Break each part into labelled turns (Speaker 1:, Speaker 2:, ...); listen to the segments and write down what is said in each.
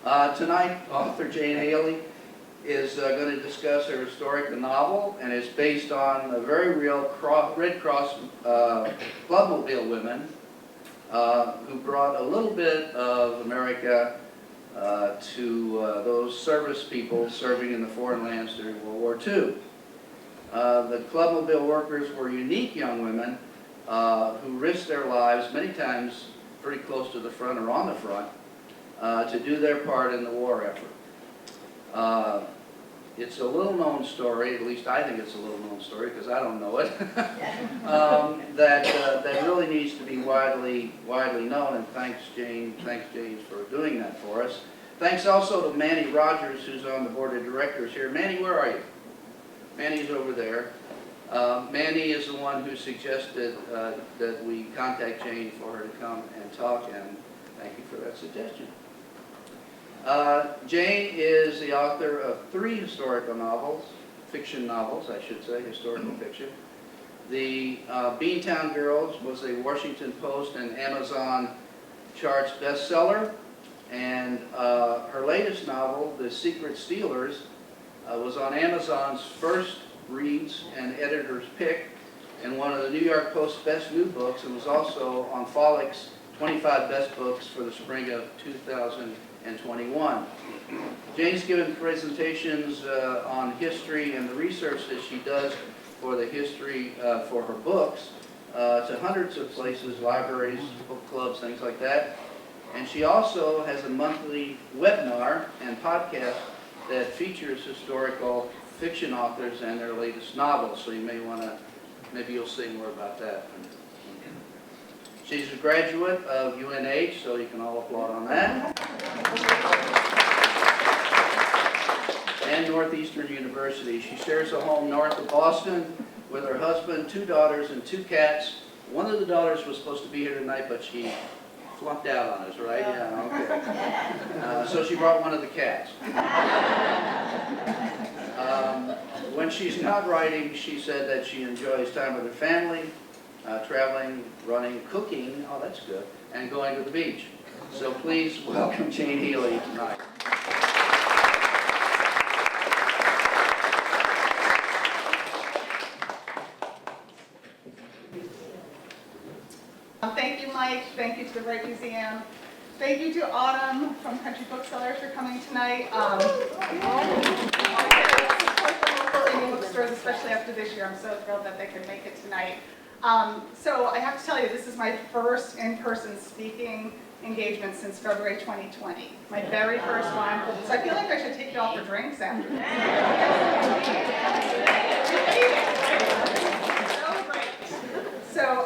Speaker 1: Tonight, author Jane Healey is going to discuss her historic novel, and it's based on a very real Red Cross Clubmobile women who brought a little bit of America to those service people serving in the foreign lands during World War II. The Clubmobile workers were unique young women who risked their lives, many times pretty close to the front or on the front, to do their part in the war effort. It's a little-known story, at least I think it's a little-known story because I don't know it, that really needs to be widely known, and thanks Jane for doing that for us. Thanks also to Manny Rogers, who's on the board of directors here. Manny, where are you? Manny's over there. Manny is the one who suggested that we contact Jane for her to come and talk, and thank you for that suggestion. Jane is the author of 3 historical novels, fiction novels, I should say, historical fiction. The Beantown Girls was a Washington Post and Amazon charts bestseller, and her latest novel, The Secret Stealers, was on Amazon's first reads and editor's pick, and one of the New York Post Best New Books, and was also on Follick's 25 Best Books for the spring of 2021. Jane's given presentations on history and the research that she does for the history for her books to hundreds of places, libraries, book clubs, things like that. And she also has a monthly webinar and podcast that features historical fiction authors and their latest novels. So you may want to, maybe you'll see more about that. She's a graduate of UNH, so you can all applaud on that. And Northeastern University. She shares a home north of Boston with her husband, 2 daughters, and 2 cats. One of the daughters was supposed to be here tonight, but she flunked out on us, right? Yeah, okay. So she brought one of the cats. When she's not writing, she said that she enjoys time with her family, traveling, running, cooking, oh that's good, and going to the beach. So please welcome Jane Healey tonight.
Speaker 2: Thank you, Mike. Thank you to the Wright Museum. Thank you to Autumn from Country Booksellers for coming tonight. Bookstores, especially after this year. I'm so thrilled that they could make it tonight. So I have to tell you, this is my first in-person speaking engagement since February 2020. My very first one. So I feel like I should take you all for drinks after this. So great. So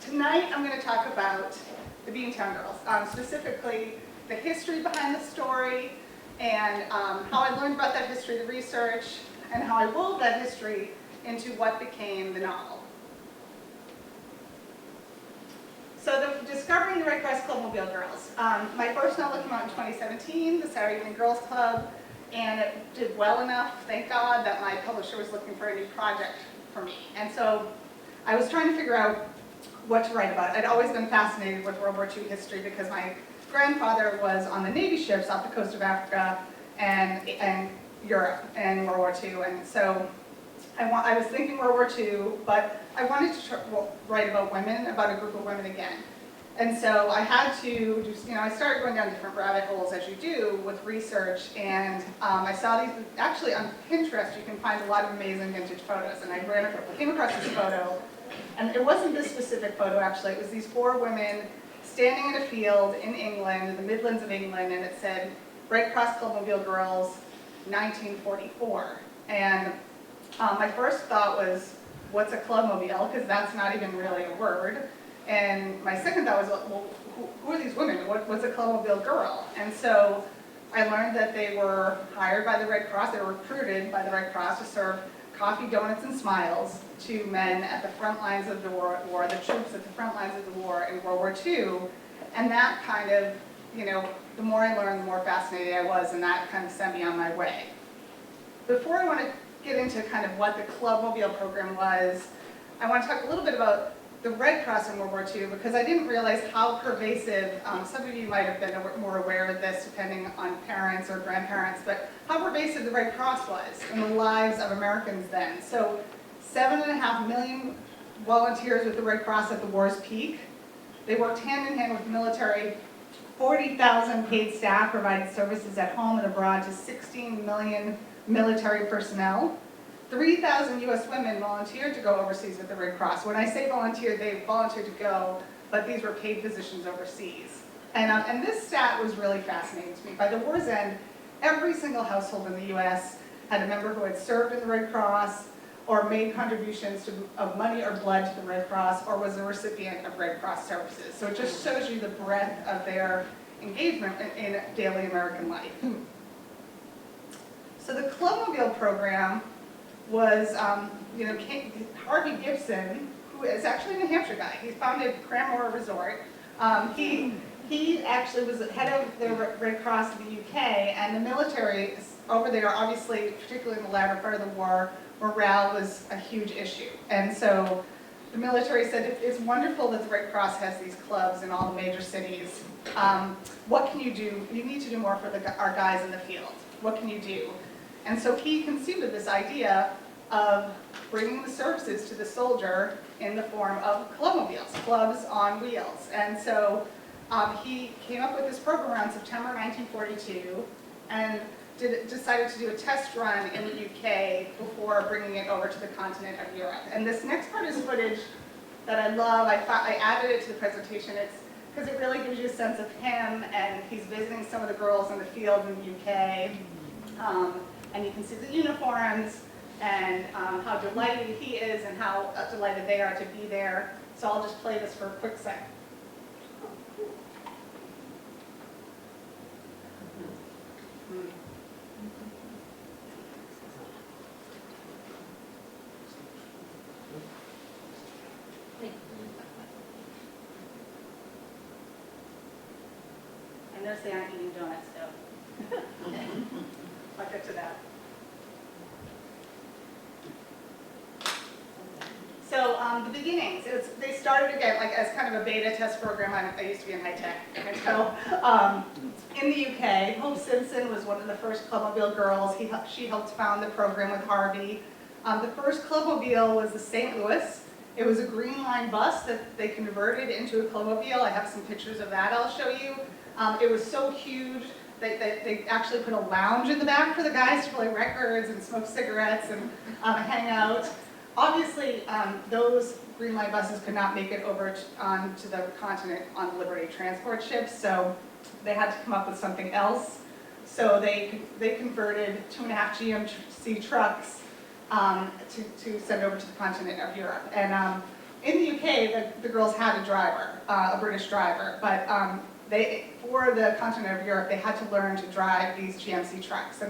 Speaker 2: tonight I'm going to talk about the Beantown Girls, specifically the history behind the story, and how I learned about that history, the research, and how I wove that history into what became the novel. So discovering the Red Cross Clubmobile Girls. My first novel came out in 2017, the Saturday Evening Girls Club, and it did well enough, thank God, that my publisher was looking for a new project for me. And so I was trying to figure out what to write about. I'd always been fascinated with World War II history because my grandfather was on the Navy ships off the coast of Africa and Europe in World War II, and so I was thinking World War II, but I wanted to write about women, about a group of women again. And so I had to just, I started going down different rabbit holes as you do with research, and I saw these, actually on Pinterest you can find a lot of amazing vintage photos, and I came across this photo, and it wasn't this specific photo actually, it was these 4 women standing in a field in England, in the Midlands of England, and it said, Red Cross Clubmobile Girls, 1944. And my first thought was, what's a clubmobile? Because that's not even really a word. And my second thought was, well, who are these women? What's a clubmobile girl? And so I learned that they were hired by the Red Cross, they were recruited by the Red Cross to serve coffee, donuts, and smiles to men at the front lines of the war, the troops at the front lines of the war in World War II. And that kind of, the more I learned, the more fascinated I was, and that kind of sent me on my way. Before I want to get into kind of what the Clubmobile program was, I want to talk a little bit about the Red Cross in World War II because I didn't realize how pervasive, some of you might have been more aware of this depending on parents or grandparents, but how pervasive the Red Cross was in the lives of Americans then. So 7.5 million volunteers with the Red Cross at the war's peak. They worked hand in hand with the military. 40,000 paid staff provided services at home and abroad to 16 million military personnel. 3,000 U.S. women volunteered to go overseas with the Red Cross. When I say volunteered, they volunteered to go, but these were paid positions overseas. And this stat was really fascinating to me. By the war's end, every single household in the U.S. had a member who had served in the Red Cross or made contributions of money or blood to the Red Cross or was a recipient of Red Cross services. So it just shows you the breadth of their engagement in daily American life. So the Clubmobile program was, Harvey Gibson, who is actually a New Hampshire guy. He founded Cranmore Resort. He actually was head of the Red Cross in the UK, and the military over there, obviously, particularly in the latter part of the war, morale was a huge issue. And so the military said, it's wonderful that the Red Cross has these clubs in all the major cities. What can you do? You need to do more for our guys in the field. What can you do? And so he conceived of this idea of bringing the services to the soldier in the form of clubmobiles, clubs on wheels. And so he came up with this program around September 1942 and decided to do a test run in the UK before bringing it over to the continent of Europe. And this next part is footage that I love. I added it to the presentation. It's because it really gives you a sense of him, and he's visiting some of the girls in the field in the UK. And you can see the uniforms and how delighted he is and how delighted they are to be there. So I'll just play this for a quick sec. I notice they aren't eating donuts though. I'll get to that. So the beginnings, they started again like as kind of a beta test program. I used to be in high tech, and so in the UK, Hope Simpson was one of the first Clubmobile girls. She helped found the program with Harvey. The first Clubmobile was the St. Louis. It was a green line bus that they converted into a Clubmobile. I have some pictures of that I'll show you. It was so huge that they actually put a lounge in the back for the guys to play records and smoke cigarettes and hang out. Obviously, those green line buses could not make it over to the continent on Liberty transport ships, so they had to come up with something else. So they converted 2.5 GMC trucks to send over to the continent of Europe. And in the UK, the girls had a driver, a British driver, but for the continent of Europe, they had to learn to drive these GMC trucks.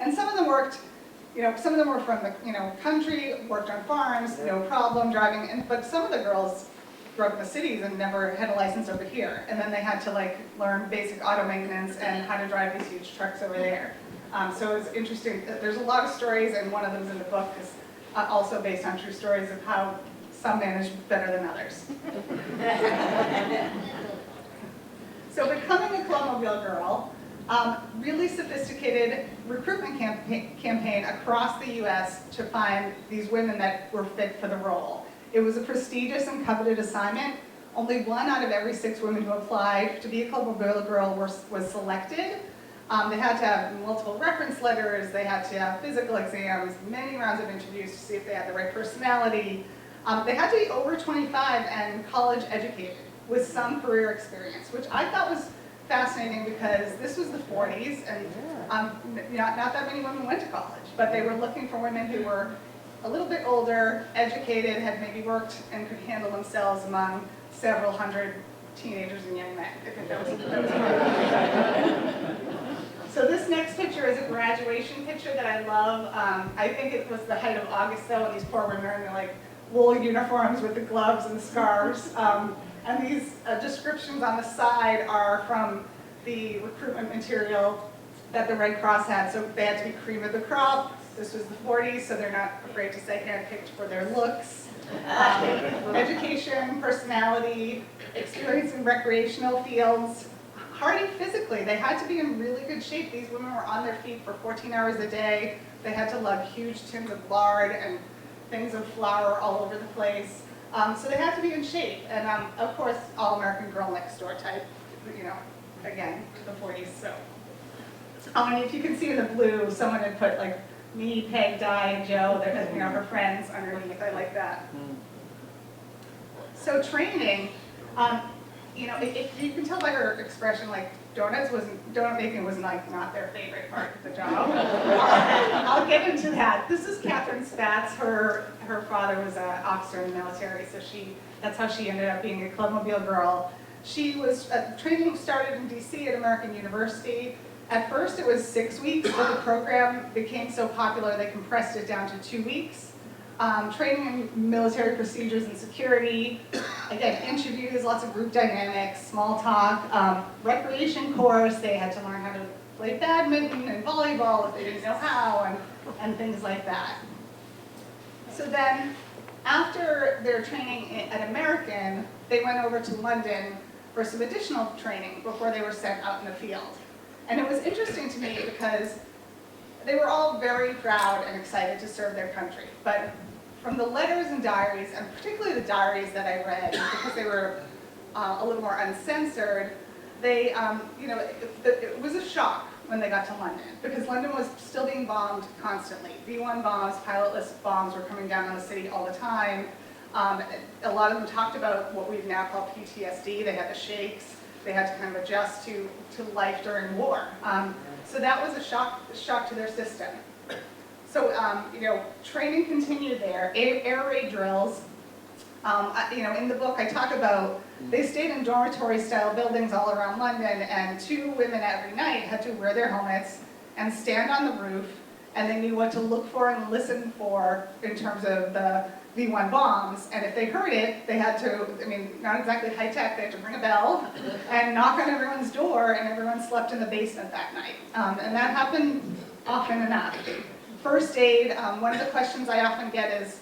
Speaker 2: And some of them worked, some of them were from the country, worked on farms, no problem driving, but some of the girls grew up in the cities and never had a license over here. And then they had to learn basic auto maintenance and how to drive these huge trucks over there. So it's interesting. There's a lot of stories, and one of them is in the book, is also based on true stories of how some manage better than others. So becoming a Clubmobile girl, really sophisticated recruitment campaign across the U.S. to find these women that were fit for the role. It was a prestigious and coveted assignment. Only 1 out of every 6 women who applied to be a Clubmobile girl was selected. They had to have multiple reference letters, they had to have physical exams, many rounds of interviews to see if they had the right personality. They had to be over 25 and college educated with some career experience, which I thought was fascinating because this was the 40s and not that many women went to college, but they were looking for women who were a little bit older, educated, had maybe worked and could handle themselves among several hundred teenagers and young men. I think that was hard. So this next picture is a graduation picture that I love. I think it was the height of August though, and these poor women are in their wool uniforms with the gloves and the scarves. And these descriptions on the side are from the recruitment material that the Red Cross had. So they had to be cream of the crop, This was the 40s, so they're not afraid to say handpicked for their looks. Education, personality, experience in recreational fields, hardy physically. They had to be in really good shape. These women were on their feet for 14 hours a day. They had to lug huge tins of lard and things of flour all over the place. So they had to be in shape. And of course, all-American girl next door type, you know, again, the 40s. So, and if you can see in the blue, someone had put like me, Peg, Di, and Joe, they're, you know, her friends underneath. I like that. So training, you know, you can tell by her expression, like donut making was like not their favorite part of the job. I'll get into that. This is Catherine Spatz. Her father was an officer in the military, so that's how she ended up being a clubmobile girl. She was training started in DC at American University. At first it was 6 weeks, but the program became so popular they compressed it down to 2 weeks. Training in military procedures and security, again, interviews, lots of group dynamics, small talk, recreation course. They had to learn how to play badminton and volleyball if they didn't know how, and things like that. So then, after their training at American, they went over to London for some additional training before they were sent out in the field. And it was interesting to me because they were all very proud and excited to serve their country. But from the letters and diaries, and particularly the diaries that I read, because they were a little more uncensored, they, you know, it was a shock when they got to London, because London was still being bombed constantly. V1 bombs, pilotless bombs were coming down on the city all the time. A lot of them talked about what we've now called PTSD. They had the shakes. They had to kind of adjust to life during war. So that was a shock to their system. So, you know, training continued there. Air raid drills. You know, in the book I talk about, they stayed in dormitory-style buildings all around London, and 2 women every night had to wear their helmets and stand on the roof, and they knew what to look for and listen for in terms of the V1 bombs, and if they heard it, they had to, I mean, not exactly high-tech, they had to ring a bell and knock on everyone's door, and everyone slept in the basement that night. And that happened often enough. First aid, one of the questions I often get is,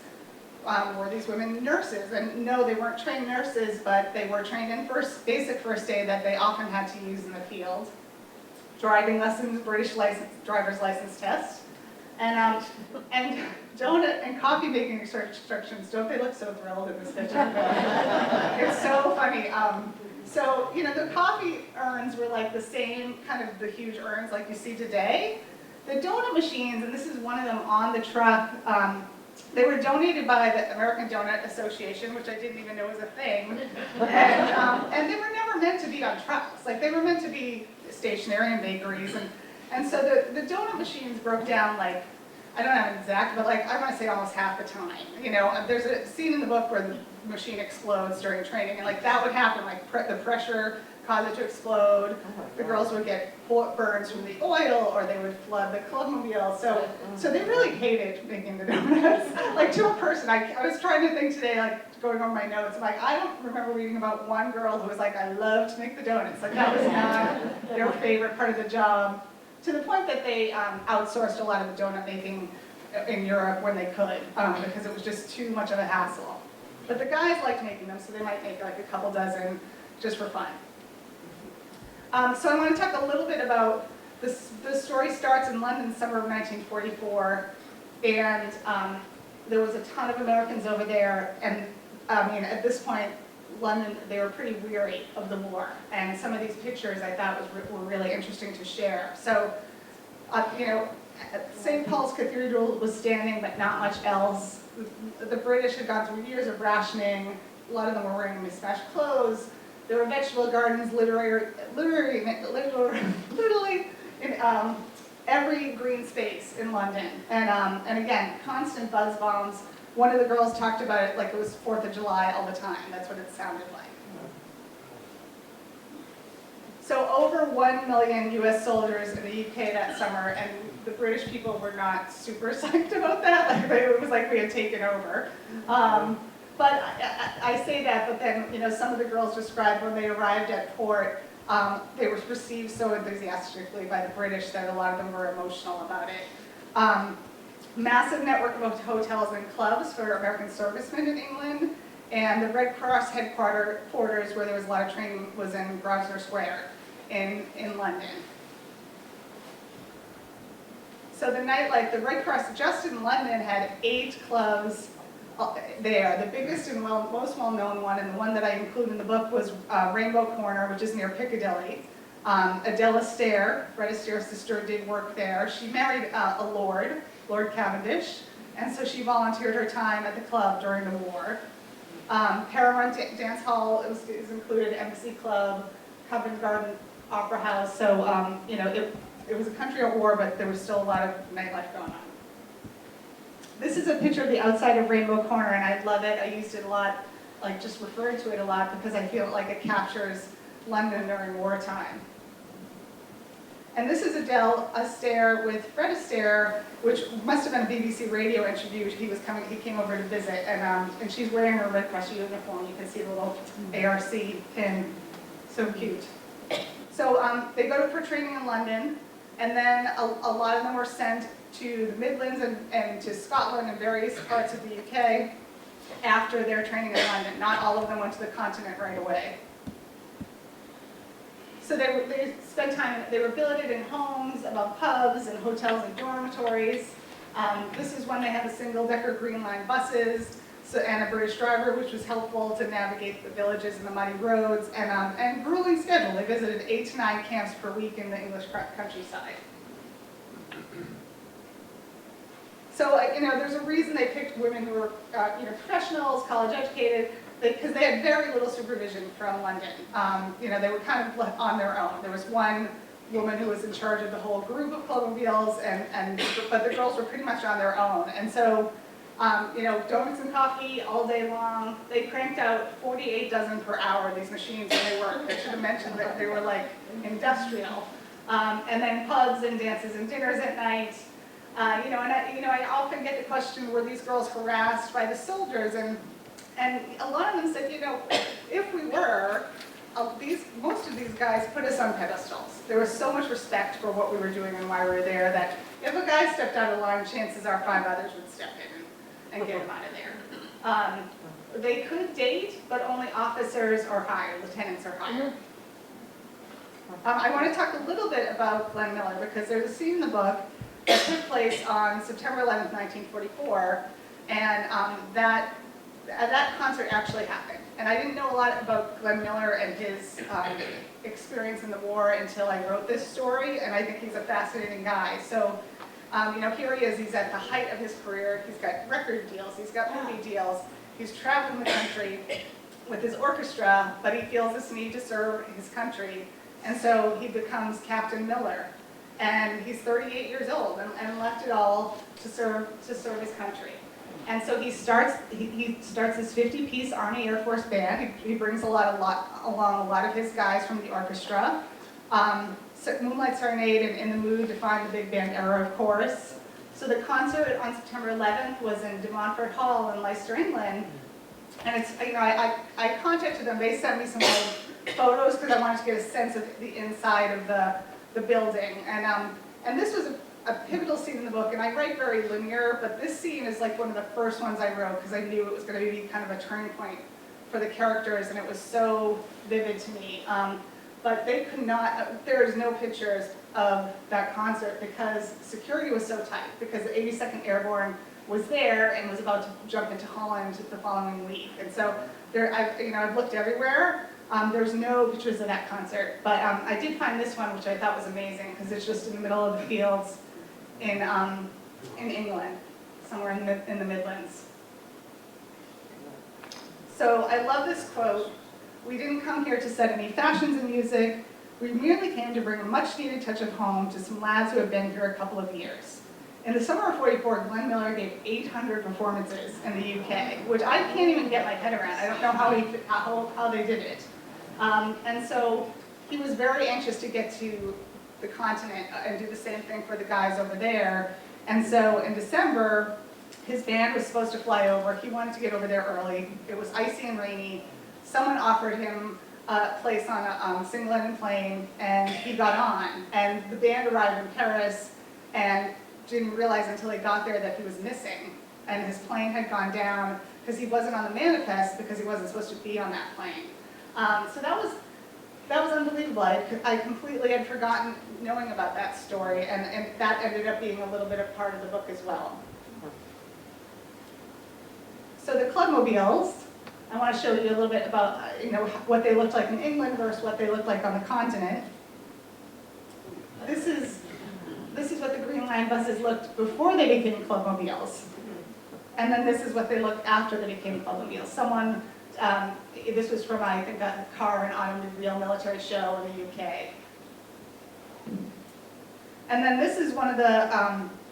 Speaker 2: were these women nurses? And no, they weren't trained nurses, but they were trained in basic first aid that they often had to use in the field. Driving lessons, British driver's license test. And donut and coffee making instructions, don't they look so thrilled in this picture? It's so funny. So, you know, the coffee urns were like the same, kind of the huge urns like you see today. The donut machines, and this is one of them on the truck, they were donated by the American Donut Association, which I didn't even know was a thing. And they were never meant to be on trucks. Like, they were meant to be stationary in bakeries. And so the donut machines broke down, like, I don't have an exact, but like, I want to say almost half the time. You know, there's a scene in the book where the machine explodes during training, and like that would happen, like the pressure caused it to explode. The girls would get burns from the oil, or they would flood the clubmobile. So they really hated making the donuts. Like, to a person, I was trying to think today, like going over my notes, I'm like, I don't remember reading about one girl who was like, I love to make the donuts. Like, that was not their favorite part of the job. To the point that they outsourced a lot of the donut making in Europe when they could, because it was just too much of a hassle. But the guys liked making them, so they might make like a couple dozen just for fun. So I want to talk a little bit about this. The story starts in London, summer of 1944, and there was a ton of Americans over there, and I mean, at this point, London, they were pretty weary of the war, and some of these pictures I thought were really interesting to share. So, you know, St. Paul's Cathedral was standing, but not much else. The British had gone through years of rationing. A lot of them were wearing mismatched clothes. There were vegetable gardens, literally in every green space in London. And again, constant buzz bombs. One of the girls talked about it like it was 4th of July all the time. That's what it sounded like. So over 1 million US soldiers in the UK that summer, and the British people were not super psyched about that. Like, it was like we had taken over. But I say that, but then, you know, some of the girls described when they arrived at port, they were received so enthusiastically by the British that a lot of them were emotional about it. massive network of hotels and clubs for American servicemen in England, and the Red Cross headquarters where there was a lot of training was in Grosvenor Square in London. So the nightlife, the Red Cross just in London had 8 clubs there. The biggest and most well-known one, and the one that I include in the book, was Rainbow Corner, which is near Piccadilly. Adele Astaire, Fred Astaire's sister, did work there. She married a Lord Cavendish, and so she volunteered her time at the club during the war. Paramount Dance Hall is included, Embassy Club, Covent Garden Opera House. So you know, it was a country at war, but there was still a lot of nightlife going on. This is a picture of the outside of Rainbow Corner, and I love it. I used it a lot, like just referred to it a lot, because I feel like it captures London during wartime. And this is Adele Astaire with Fred Astaire, which must have been a BBC radio interview. He came over to visit, and she's wearing her Red Cross uniform. You can see the little ARC pin, so cute. So they go for training in London, and then a lot of them were sent to the Midlands and to Scotland and various parts of the UK after their training in London. Not all of them went to the continent right away. So they spent time, they were billeted in homes, above pubs and hotels and dormitories. This is when they had the single-decker Green Line buses and a British driver, which was helpful to navigate the villages and the muddy roads, and grueling schedule. They visited 8 to 9 camps per week in the English countryside. So, you know, there's a reason they picked women who were, you know, professionals, college educated, because they had very little supervision from London. You know, they were kind of on their own. There was one woman who was in charge of the whole group of clubmobiles, but the girls were pretty much on their own. And so, you know, donuts and coffee all day long. They cranked out 48 dozen per hour, these machines, when they worked. I should have mentioned that they were like industrial. And then pubs and dances and dinners at night. You know, I often get the question, were these girls harassed by the soldiers? And a lot of them said, you know, if we were, most of these guys put us on pedestals. There was so much respect for what we were doing and why we were there that if a guy stepped out of line, chances are 5 others would step in and get him out of there. They could date, but only officers or higher, lieutenants or higher. I want to talk a little bit about Glenn Miller, because there's a scene in the book that took place on September 11th, 1944, and that concert actually happened. And I didn't know a lot about Glenn Miller and his experience in the war until I wrote this story, and I think he's a fascinating guy. So, you know, here he is, he's at the height of his career, he's got record deals, he's got movie deals, he's traveling the country with his orchestra, but he feels this need to serve his country, and so he becomes Captain Miller. And he's 38 years old and left it all to serve his country. And so he starts this 50-piece Army Air Force band. He brings along a lot of his guys from the orchestra. Moonlight Serenade and In the Mood define the big band era, of course. So the concert on September 11th was in De Montfort Hall in Leicester, England. And it's, you know, I contacted them. They sent me some old photos because I wanted to get a sense of the inside of the building. And this was a pivotal scene in the book, and I write very linear, but this scene is like one of the first ones I wrote because I knew it was going to be kind of a turning point for the characters, and it was so vivid to me. But they could not, there is no pictures of that concert because security was so tight, because the 82nd Airborne was there and was about to jump into Holland the following week. And so I've looked everywhere. There's no pictures of that concert, but I did find this one, which I thought was amazing because it's just in the middle of the fields in England, somewhere in the Midlands. So I love this quote. "We didn't come here to set any fashions in music. We merely came to bring a much-needed touch of home to some lads who have been here a couple of years." In the summer of '44, Glenn Miller gave 800 performances in the UK, which I can't even get my head around. I don't know how they did it. And so he was very anxious to get to the continent and do the same thing for the guys over there. And so in December, his band was supposed to fly over. He wanted to get over there early. It was icy and rainy. Someone offered him a place on a single engine plane, and he got on. And the band arrived in Paris, and didn't realize until he got there that he was missing, and his plane had gone down because he wasn't on the manifest because he wasn't supposed to be on that plane. So that was unbelievable. I completely had forgotten knowing about that story, and that ended up being a little bit of part of the book as well. So the Clubmobiles, I want to show you a little bit about what they looked like in England versus what they looked like on the continent. This is what the Green Line buses looked before they became Clubmobiles. And then this is what they looked after they became Clubmobiles. Someone, this was from, I think, a car and automobile military show in the UK. And then this is one of the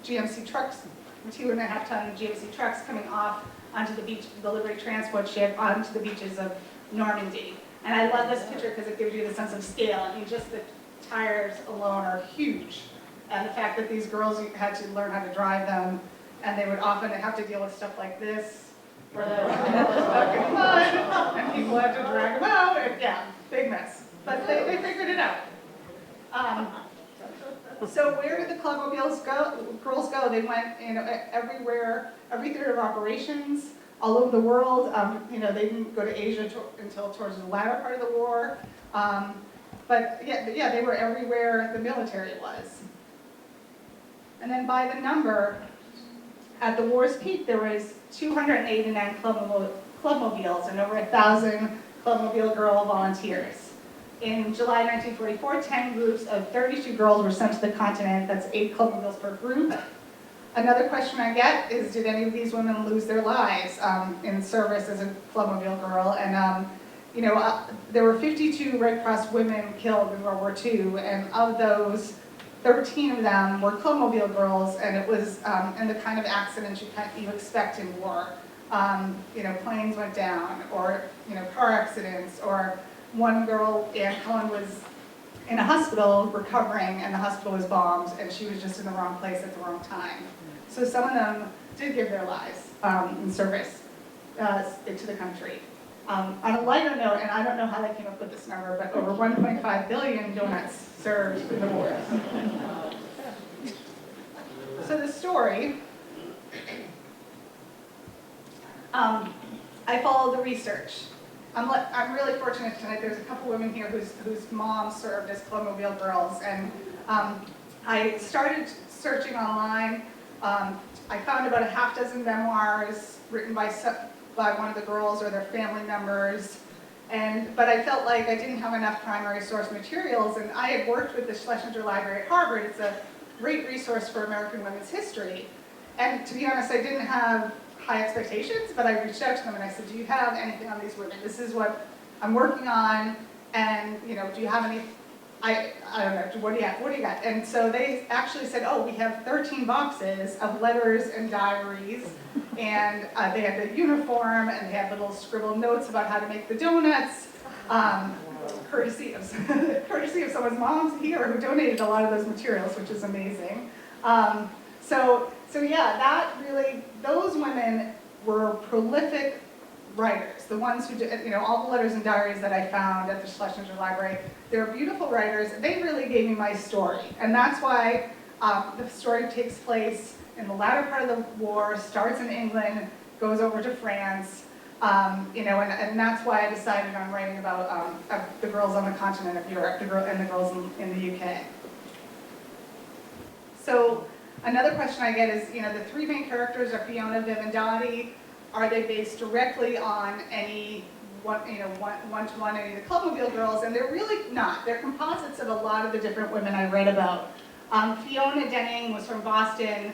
Speaker 2: GMC trucks, 2.5-ton GMC trucks coming off onto the beach, the Liberty transport ship, onto the beaches of Normandy. And I love this picture because it gives you the sense of scale. I mean, just the tires alone are huge. And the fact that these girls had to learn how to drive them, and they would often have to deal with stuff like this, where they were stuck in mud, and people had to drag them out, and yeah, big mess. But they figured it out. So where did the Clubmobiles girls go? They went, everywhere, every theater of operations, all over the world. They didn't go to Asia until towards the latter part of the war. But yeah, they were everywhere the military was. And then by the number, at the war's peak, there was 289 Clubmobiles and over 1,000 Clubmobile girl volunteers. In July 1944, 10 groups of 32 girls were sent to the continent. That's 8 Clubmobiles per group. Another question I get is, did any of these women lose their lives in service as a Clubmobile girl? And there were 52 Red Cross women killed in World War II, and of those, 13 of them were Clubmobile girls, and it was in the kind of accidents you expect in war. Planes went down, or car accidents, or one girl, Ann Cullen, was in a hospital recovering, and the hospital was bombed, and she was just in the wrong place at the wrong time. So some of them did give their lives in service to the country. On a lighter note, and I don't know how they came up with this number, but over 1.5 billion doughnuts served in the war. So the story, I followed the research. I'm really fortunate tonight. There's a couple women here whose moms served as Clubmobile girls, and I started searching online. I found about a half dozen memoirs written by one of the girls or their family members, but I felt like I didn't have enough primary source materials, and I had worked with the Schlesinger Library at Harvard. It's a great resource for American women's history, and to be honest, I didn't have high expectations, but I reached out to them and I said, do you have anything on these women? This is what I'm working on, and do you have any, I don't know, what do you got? And so they actually said, oh, we have 13 boxes of letters and diaries, and they had the uniform, and they had little scribbled notes about how to make the donuts, courtesy of someone's moms here who donated a lot of those materials, which is amazing. So yeah, that really, those women were prolific writers. The ones who did, all the letters and diaries that I found at the Schlesinger Library, they're beautiful writers. They really gave me my story. And that's why the story takes place in the latter part of the war, starts in England, goes over to France, and that's why I decided on writing about the girls on the continent of Europe, and the girls in the UK. So another question I get is, the 3 main characters are Fiona, Viv, and Dottie. Are they based directly on any one-to-one any of the Clubmobile girls? And they're really not. They're composites of a lot of the different women I read about. Fiona Denning was from Boston.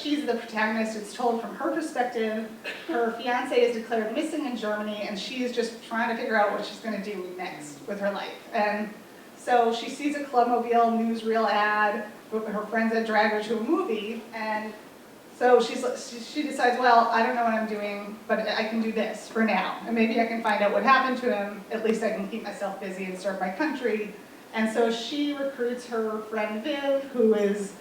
Speaker 2: She's the protagonist. It's told from her perspective. Her fiance is declared missing in Germany, and she is just trying to figure out what she's going to do next with her life. And so she sees a Clubmobile newsreel ad. Her friends had dragged her to a movie, and so she decides, well, I don't know what I'm doing, but I can do this for now, and maybe I can find out what happened to him. At least I can keep myself busy and serve my country. And so she recruits her friend Viv, who is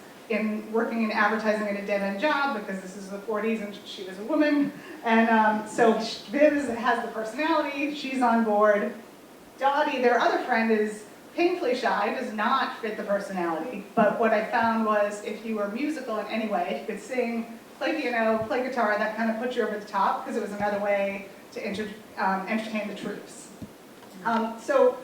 Speaker 2: working in advertising at a dead-end job because this is the 40s and she was a woman. And so Viv has the personality. She's on board. Dottie, their other friend, is painfully shy, does not fit the personality, but what I found was if you were musical in any way, if you could sing, play piano, play guitar, that kind of put you over the top because it was another way to entertain the troops. So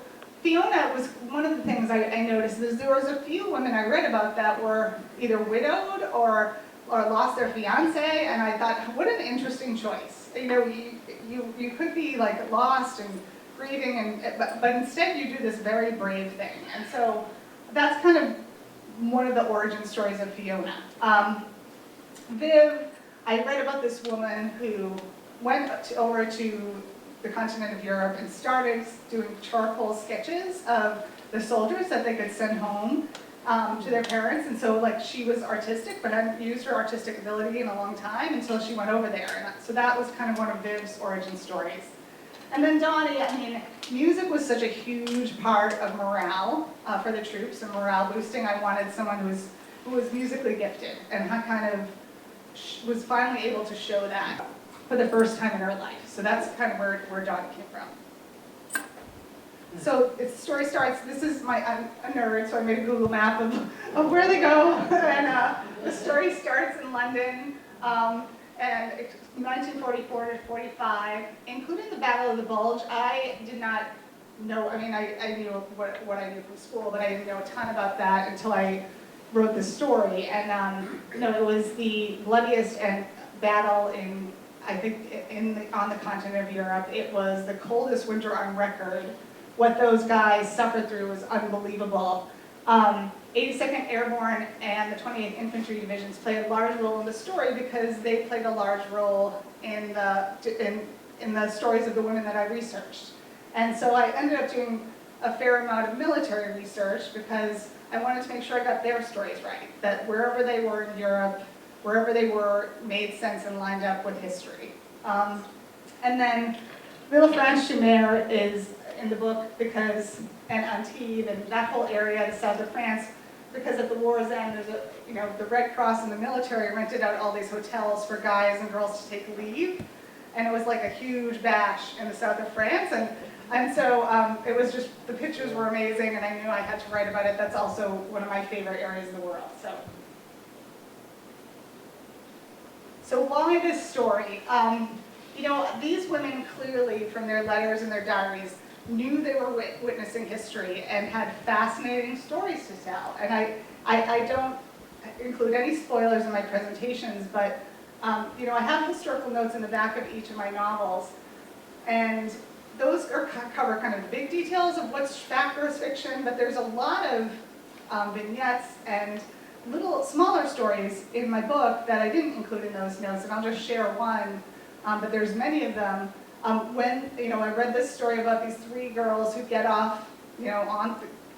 Speaker 2: Fiona was one of the things I noticed is there was a few women I read about that were either widowed or lost their fiance, and I thought, what an interesting choice. You know, you could be like lost and grieving, but instead you do this very brave thing. And so that's kind of one of the origin stories of Fiona. Viv, I read about this woman who went over to the continent of Europe and started doing charcoal sketches of the soldiers that they could send home to their parents. And so like she was artistic, but hadn't used her artistic ability in a long time until she went over there. And so that was kind of one of Viv's origin stories. And then Donnie, I mean, music was such a huge part of morale for the troops and morale boosting. I wanted someone who was musically gifted and kind of was finally able to show that for the first time in her life. So that's kind of where Donnie came from. So the story starts, this is I'm a nerd, so I made a Google map of where they go. And the story starts in London, and 1944 to 45, including the Battle of the Bulge. I did not know, I mean, I knew what I knew from school, but I didn't know a ton about that until I wrote this story. And it was the bloodiest battle in, I think, on the continent of Europe. It was the coldest winter on record. What those guys suffered through was unbelievable. 82nd Airborne and the 28th Infantry Divisions played a large role in the story because they played a large role in the stories of the women that I researched. And so I ended up doing a fair amount of military research because I wanted to make sure I got their stories right, that wherever they were in Europe, wherever they were, made sense and lined up with history. And then Villefranche-sur-Mer is in the book because, and Antibes and that whole area, the south of France, because at the war's end, there's the Red Cross and the military rented out all these hotels for guys and girls to take leave, and it was like a huge bash in the south of France, and so it was just, the pictures were amazing, and I knew I had to write about it. That's also one of my favorite areas of the world. So why this story? These women clearly, from their letters and their diaries, knew they were witnessing history and had fascinating stories to tell. And I don't include any spoilers in my presentations, but I have historical notes in the back of each of my novels, and those cover kind of big details of what's fact versus fiction, but there's a lot of vignettes and little smaller stories in my book that I didn't include in those notes, and I'll just share one, but there's many of them. When I read this story about these 3 girls who get off,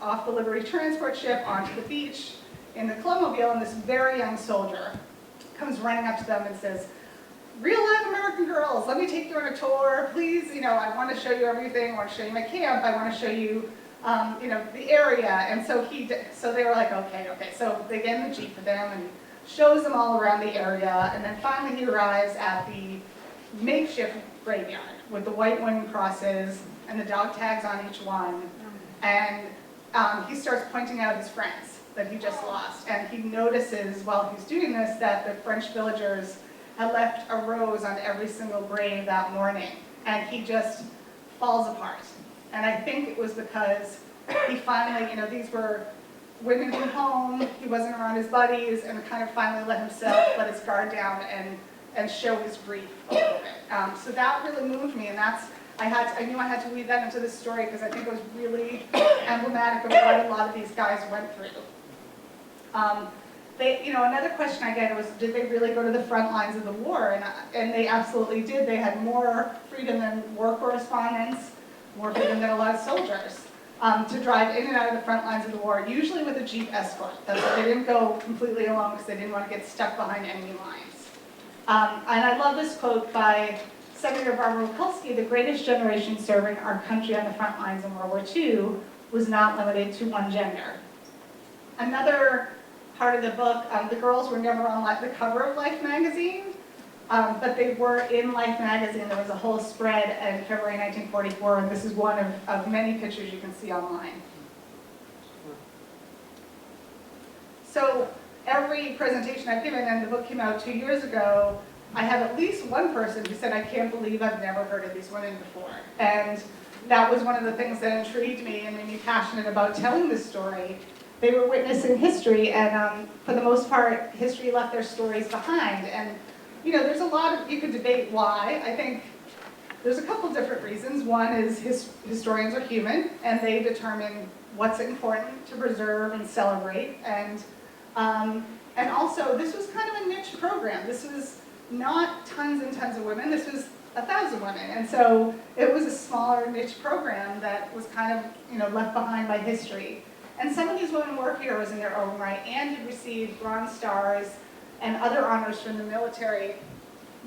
Speaker 2: off the Liberty transport ship onto the beach in the Clubmobile, and this very young soldier comes running up to them and says, "Real life American girls, let me take you on a tour, please. I want to show you everything. I want to show you my camp. I want to show you, the area." And so they were like, okay. So they get in the Jeep with them and shows them all around the area, and then finally he arrives at the makeshift graveyard with the white wooden crosses and the dog tags on each one, and he starts pointing out his friends that he just lost, and he notices while he's doing this that the French villagers had left a rose on every single grave that morning, and he just falls apart. And I think it was because he finally, these were women from home, he wasn't around his buddies, and kind of finally let his guard down and show his grief a little bit. So that really moved me, and I knew I had to weave that into this story because I think it was really emblematic of what a lot of these guys went through. Another question I get was, did they really go to the front lines of the war? And they absolutely did. They had more freedom than war correspondents, more freedom than a lot of soldiers, to drive in and out of the front lines of the war, usually with a Jeep escort. They didn't go completely alone because they didn't want to get stuck behind enemy lines. And I love this quote by Senator Barbara Mikulski: "The greatest generation serving our country on the front lines in World War II was not limited to one gender." Another part of the book, the girls were never on the cover of Life magazine, but they were in Life magazine. There was a whole spread in February 1944, and this is one of many pictures you can see online. So every presentation I've given, and the book came out 2 years ago, I have at least one person who said, I can't believe I've never heard of these women before. And that was one of the things that intrigued me and made me passionate about telling this story. They were witnessing history, and for the most part, history left their stories behind. And you know, there's a lot of, you could debate why. I think there's a couple different reasons. One is historians are human, and they determine what's important to preserve and celebrate. And also, this was kind of a niche program. This was not tons and tons of women. This was 1,000 women. And so it was a smaller niche program that was kind of, you know, left behind by history. And some of these women were heroes in their own right and had received Bronze Stars and other honors from the military.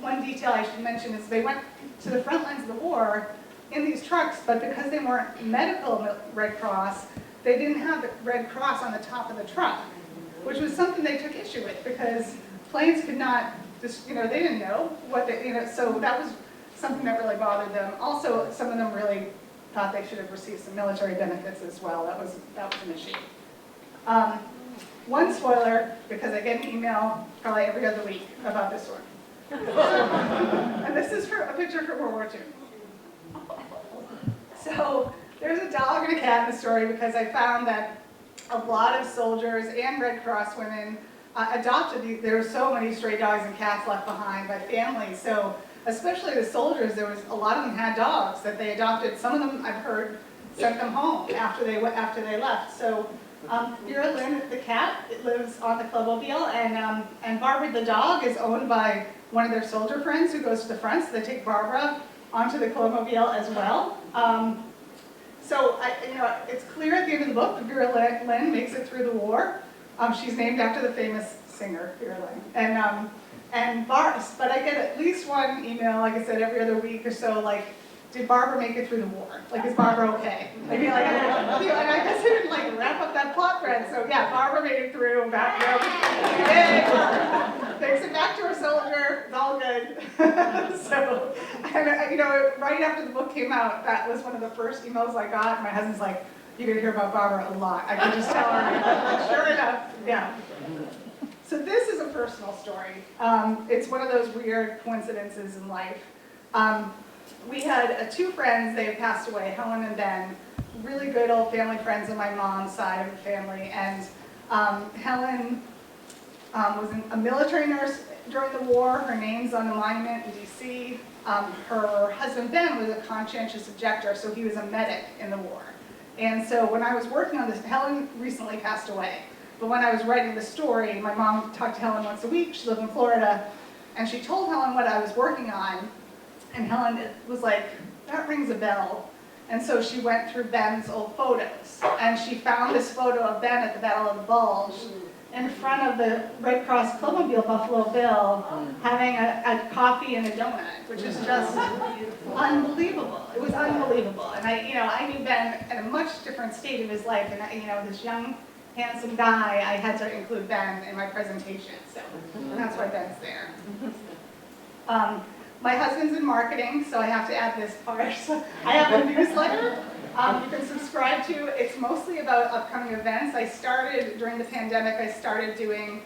Speaker 2: One detail I should mention is they went to the front lines of the war in these trucks, but because they weren't medical Red Cross, they didn't have the Red Cross on the top of the truck, which was something they took issue with because planes could not, just, you know, they didn't know what they, you know, so that was something that really bothered them. Also, some of them really thought they should have received some military benefits as well. That was an issue. One spoiler, because I get an email probably every other week about this one. And this is a picture from World War II. So there's a dog and a cat in the story because I found that a lot of soldiers and Red Cross women adopted these. There were so many stray dogs and cats left behind by families. So especially the soldiers, there was a lot of them had dogs that they adopted. Some of them, I've heard, sent them home after they left. So Vera Lynn, the cat, lives on the Clubmobile, and Barbara, the dog, is owned by one of their soldier friends who goes to the front, so they take Barbara onto the Clubmobile as well. So you know, it's clear at the end of the book that Vera Lynn makes it through the war. She's named after the famous singer, Vera Lynn. But I get at least one email, like I said, every other week or so, like, did Barbara make it through the war? Like, is Barbara okay? I mean, like, and I guess I didn't like wrap up that plot thread. So yeah, Barbara made it through. Back, yay, Barbara. Takes it back to her soldier. It's all good. So, and you know, right after the book came out, that was one of the first emails I got. My husband's like, "You're gonna hear about Barbara a lot." I could just tell her. Sure enough, yeah. So this is a personal story. It's one of those weird coincidences in life. We had two friends, they had passed away, Helen and Ben, really good old family friends on my mom's side of the family. And Helen was a military nurse during the war. Her name's on the monument in DC. Her husband Ben was a conscientious objector, so he was a medic in the war. And so when I was working on this, Helen recently passed away. But when I was writing the story, my mom talked to Helen once a week. She lived in Florida. And she told Helen what I was working on. And Helen was like, that rings a bell. And so she went through Ben's old photos. And she found this photo of Ben at the Battle of the Bulge in front of the Red Cross Clubmobile Buffalo Bill having a coffee and a donut, which is just unbelievable. It was unbelievable. And I knew Ben at a much different state of his life. And this young, handsome guy, I had to include Ben in my presentation. So that's why Ben's there. My husband's in marketing, so I have to add this part. So I have a newsletter you can subscribe to. It's mostly about upcoming events. I started, during the pandemic, I started doing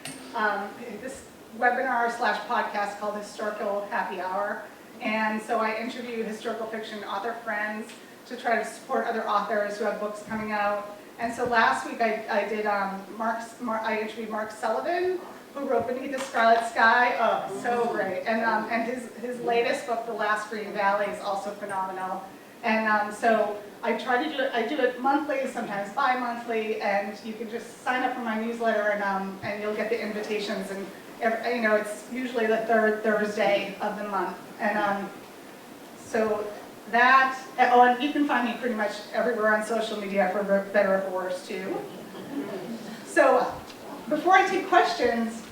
Speaker 2: this webinar/podcast called Historical Happy Hour. And so I interview historical fiction author friends to try to support other authors who have books coming out. And so last week I did, I interviewed Mark Sullivan, who wrote Beneath the Scarlet Sky. Oh, so great. And his latest book, The Last Green Valley, is also phenomenal. And so I try to do it, I do it monthly, sometimes bi-monthly, and you can just sign up for my newsletter and you'll get the invitations. And it's usually the third Thursday of the month. And so that, and you can find me pretty much everywhere on social media, for better or for worse too. So before I take questions,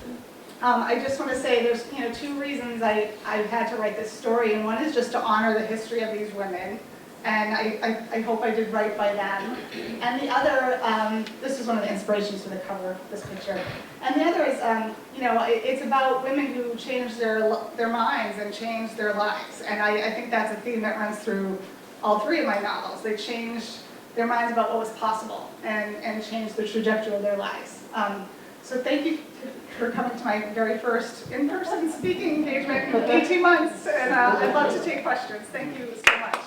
Speaker 2: I just want to say there's two reasons I had to write this story, and one is just to honor the history of these women, and I hope I did right by them. And the other, this is one of the inspirations for the cover of this picture. And the other is, it's about women who changed their minds and changed their lives. And I think that's a theme that runs through all three of my novels. They changed their minds about what was possible and changed the trajectory of their lives. So thank you for coming to my very first in-person speaking engagement in 18 months, and I'd love to take questions. Thank you so much.